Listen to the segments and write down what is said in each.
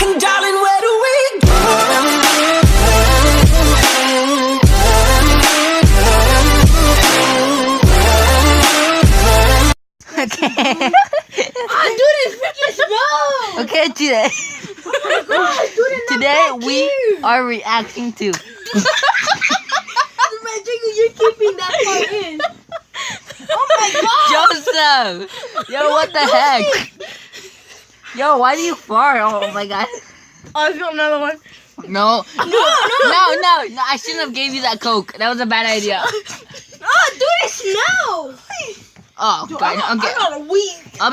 And darling, where do we go? Okay. Dude, it's freaking snow. Okay, today. Today we are reacting to. Imagine you're keeping that part in. Oh my god. Joseph! Yo, what the heck? Yo, why do you fart? Oh my god. Oh, I got another one. No. No, I shouldn't have gave you that Coke. That was a bad idea. Oh, dude, it's snow. Oh, Dude, God. I'm Okay. not a weak. I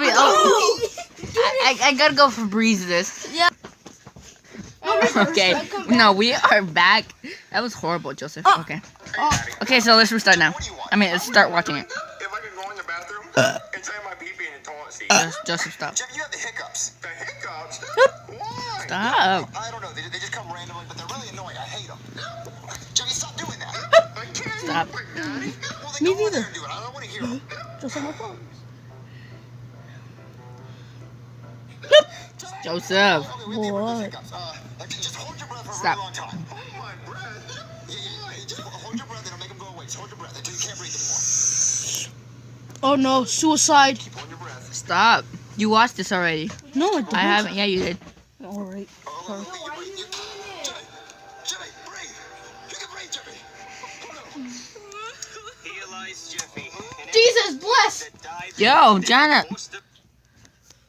gotta go for breeze this. Yeah. Okay. No, we are back. That was horrible, Joseph. Okay. Okay, so let's restart now. I mean, let's start watching it. If I could go in the bathroom and say my pee-pee in the toilet seat. Joseph, stop. Jeff, you have the hiccups. The hiccups? Why? Stop. I don't know. They just come randomly, but they're really annoying. I hate them. Jeffy, stop doing that. I can't. Stop. Well, then Me go in there neither. and do it. I don't want to hear them. Just on my phone. Joseph. Okay, we have What? hiccups. Just hold your breath for a Stop. really long time. Hold my breath. Yeah. Just hold your breath. It'll make them go away. Just hold your breath until you can't breathe anymore. Oh no, suicide. Keep holding your breath. Stop. You watched this already. No, I didn't. I haven't. Yeah, you did. Alright. Oh, you breathe. Jimmy, breathe. You can breathe, Jimmy. Jeffy. Jesus bless. Yo, Janet.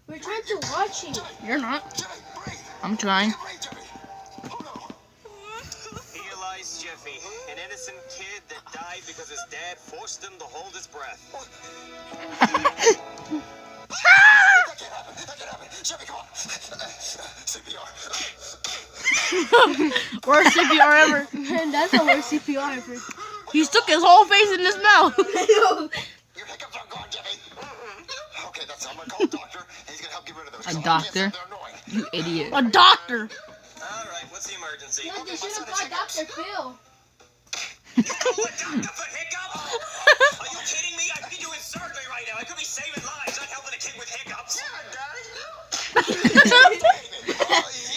We're trying to watch it. You're not. Jimmy, breathe. I'm trying. Breathe, Jimmy. Hold on. Realize Jeffy, an innocent kid that died because his dad forced him to hold his breath. That can't happen. That can't happen. Jimmy, come on. CPR. Worst CPR ever. Man, that's the worst CPR ever. He stuck his whole face in his mouth. Your hiccups are gone, Jimmy. Okay, that's I'm gonna call a doctor, and he's gonna help get rid of those. A doctor? They're annoying. You idiot. A doctor. All right, what's the emergency? No, they should have called Dr. Phil. You call a doctor for hiccups? Are you kidding me? I could be doing surgery right now. I could be saving lives, not helping a kid with hiccups. Yeah, Daddy. He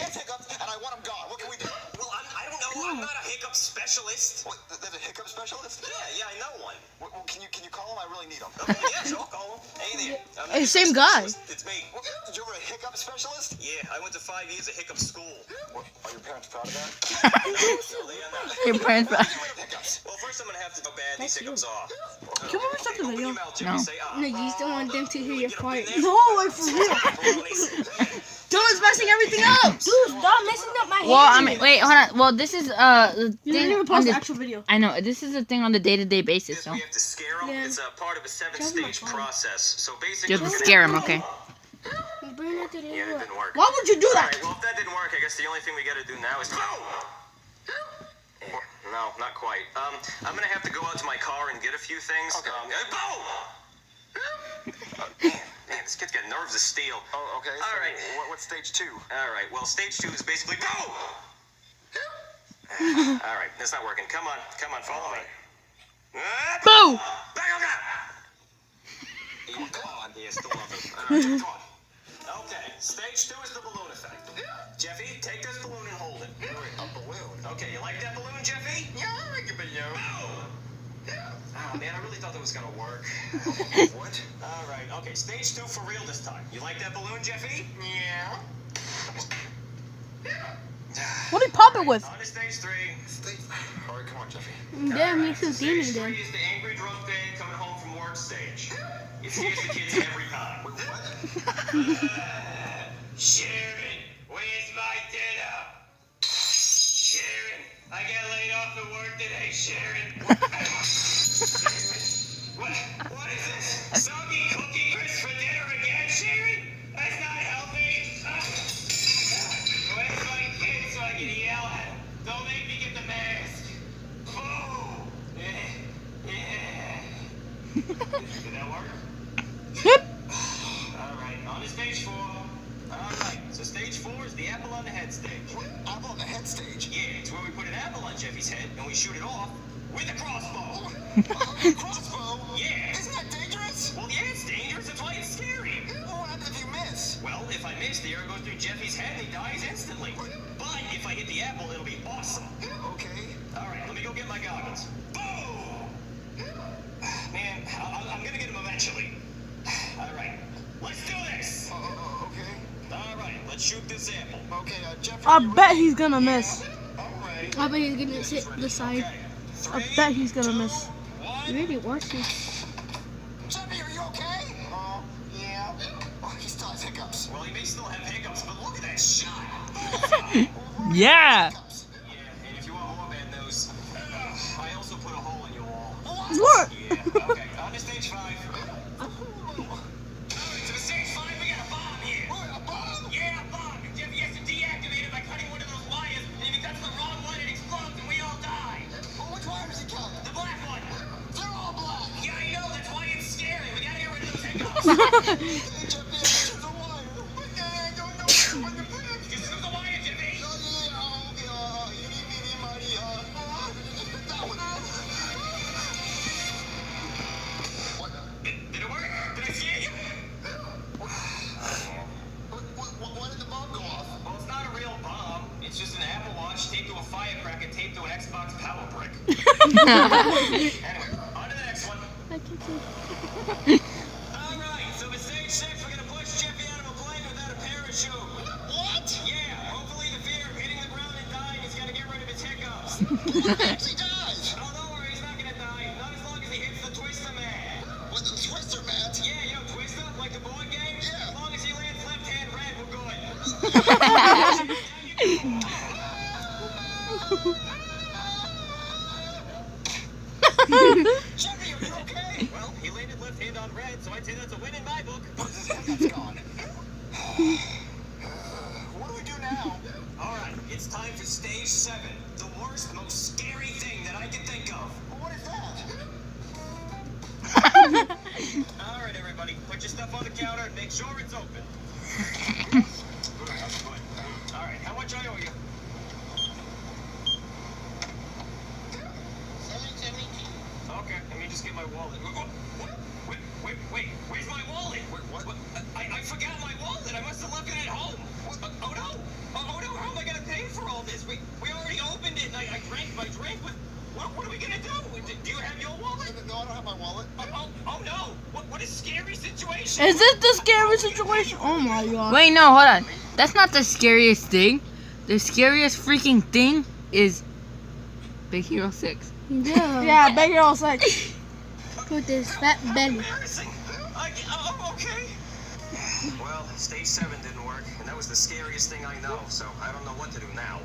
has hiccups, and I want him gone. What can we do? Well, I don't know. I'm not a hiccup specialist. What, there's a hiccup specialist? Yeah, I know one. Well, can you call him? I really need him. Yeah, sure, I'll call him. Hey there. I'm a Hey, hiccup same guy. specialist. It's me. Well, did you ever a hiccup specialist? Yeah, I went to 5 years of hiccup school. What, are your parents proud of that? No, they are not. Your parents. Get rid of hiccups. Well, first I'm gonna have to know bad these hiccups are. Can we stop the Open video? your mouth, Jimmy. No. Say, No, you just don't want them to hear your Get up fart. in there. No, like for real. Baloney. Dylan's messing everything up. Dude, stop messing up my hair. Well, I mean, wait, hold on. Well, this is the You didn't thing even on post the the. actual video. I know this is a thing on the day-to-day basis. Yes, So we have to scare them. Yeah. It's a part of a Tell me 7-stage my phone. process. So basically, just we're gonna scare have him, to- okay? Bring that to the Yeah, that didn't work. Why would you do All that? right, well, if that didn't work, I guess the only thing we gotta do now is. No, not quite. I'm gonna have to go out to my car and get a few things. Okay. Man, this kid's got nerves of steel. Oh, okay. All right. What's stage 2? All right, well, stage 2 is basically go. All right, that's not working. Come on, follow me. Boo! Back up now. Come on. Yeah, still love it. All right, come on. Okay, stage 2 is the balloon effect. Jeffy, take this balloon and hold it. A balloon. Okay, you like that balloon, Jeffy? Yeah, I like a balloon. Oh, man, I really thought that was gonna work. What? All right, okay, stage 2 for real this time. You like that balloon, Jeffy? Yeah. What did he pop it with? On to stage 3. All right, come on, Jeffy. Damn, he's so demon Stage 3 then. is the angry drunk dad coming home from work stage. It scares the kids every time. Wait, what? Sharon, where's my dinner? Sharon, I got laid off at work today, Sharon. What is this? Soggy cookie crisp for dinner again, Sharon? That's not healthy. Where's my kid so I can yell at him? Don't make me get the mask. Did that work? Yep. Alright, on to stage 4. Alright, so stage 4 is the apple on the head stage. Apple on the head stage. Yeah, it's where we put an apple on Jeffy's head and we shoot it off with a crossbow. Crossbow? Yeah. Isn't that dangerous? Well, yeah, it's dangerous. That's why it's scary. What happens if you miss? Well, if I miss, the arrow goes through Jeffy's head and he dies instantly. But if I hit the apple, it'll be awesome. Okay. All right, let me go get my goggles. Boom! Man, I'm gonna get him eventually. All right, let's do this. Okay. All right, let's shoot this apple. Okay, Jeffrey. I bet he's gonna miss. All right. I bet he's gonna hit the side. Okay. I bet he's gonna miss. 1. You really watched it. Jeffy, are you okay? Yeah. Oh, he still has hiccups. Well, he may still have hiccups, but look at that shot. Yeah. Hiccups. Yeah, and if you want more bad news, I also put a hole in your wall. What? Yeah, okay. On to stage 5. Alright, so stage 5, we got a bomb here. What, a bomb? Yeah, a bomb. Jeffy has to deactivate it by cutting one of those wires, and if he cuts the wrong one, it explodes and we all die. Well, which wire does he cut? The black one. They're all black. Yeah, I know, that's why it's scary. We gotta get rid of those hiccups. Hey, Jeffy, it's the wire. I don't know what to put in. Just scoop the wire, Jeffy. You need me, Marty. That one. What? Did it work? Did I scare you? Why did the bomb go off? Well, it's not a real bomb. It's just an Apple Watch taped to a firecracker taped to an Xbox power brick. Anyway, on to the next one. I can see. Alright, so for stage 6, we're gonna push Jeffy out of a plane without a parachute. What? Yeah, hopefully the fear of hitting the ground and dying is gonna get rid of his hiccups. What if he dies? Oh, don't worry, he's not gonna die. Not as long as he hits the Twister Man. What, the Twister mat? Yeah, you know Twister? Like the board game? Yeah. As long as he lands left hand red, we're good. Jeffy, are you okay? Well, he landed left hand on red, so I'd say that's a win in my book. His hiccup's gone. What do we do now? Alright, it's time for stage 7. The worst, most scary thing that I can think of. Well, what is that? Alright, everybody, put your stuff on the counter and make sure it's open. Alright, how much I owe you? Okay, let me just get my wallet. Wait, where's my wallet? What? I forgot my wallet. I must have left it at home. Oh no, how am I gonna pay for all this? We already opened it and I drank my drink. What are we gonna do? Do you have your wallet? No, I don't have my wallet. Oh no, what a scary situation. Is this the scary situation? Oh my god. Wait, no, hold on. That's not the scariest thing. The scariest freaking thing is Big Hero 6. Yeah. Yeah, Big Hero 6. With his fat belly. Embarrassing. Okay. Well, stage 7 didn't work, and that was the scariest thing I know, so I don't know what to do now.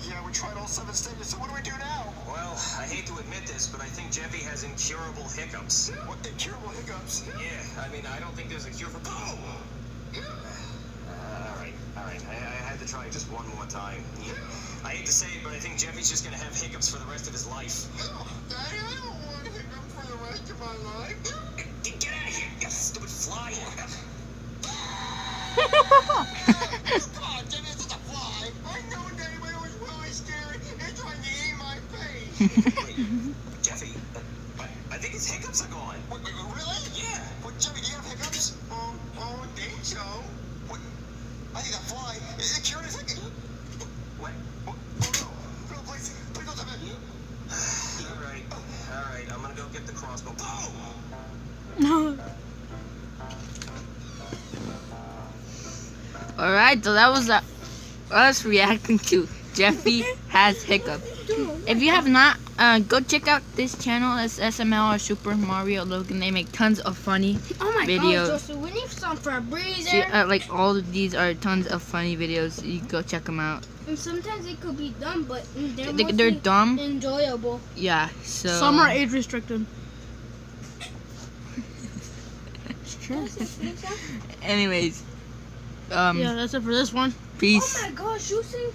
Yeah, we tried all 7 stages, so what do we do now? Well, I hate to admit this, but I think Jeffy has incurable hiccups. What, incurable hiccups? Yeah, I mean, I don't think there's a cure for... Boom! Alright, I had to try just one more time. I hate to say it, but I think Jeffy's just gonna have hiccups for the rest of his life. Daddy, I don't want hiccups for the rest of my life. Get out of here, you stupid fly! Come on, Jimmy, it's just a fly. I know, Daddy, but it was really scary. It's trying to eat my face. Wait, Jeffy, I think his hiccups are gone. Wait, really? Yeah. What, Jimmy, do you have hiccups? I think so. What? I think that fly, it cured his hiccups. What? Oh, no. No, please don't have it. Alright, I'm gonna go get the crossbow. Boom! No. Alright, so that was us reacting to Jeffy has hiccups. If you have not, go check out this channel. It's SML or Super Mario Logan. They make tons of funny Oh my videos. god, Joseph, we need some for a breezer. See, like all of these are tons of funny videos. You go check them out. And sometimes it could be dumb, but they're, They're mostly dumb. enjoyable. Yeah, so. Some are age restricted. Anyways, Yeah, that's it for this one. peace. Oh my gosh, you see?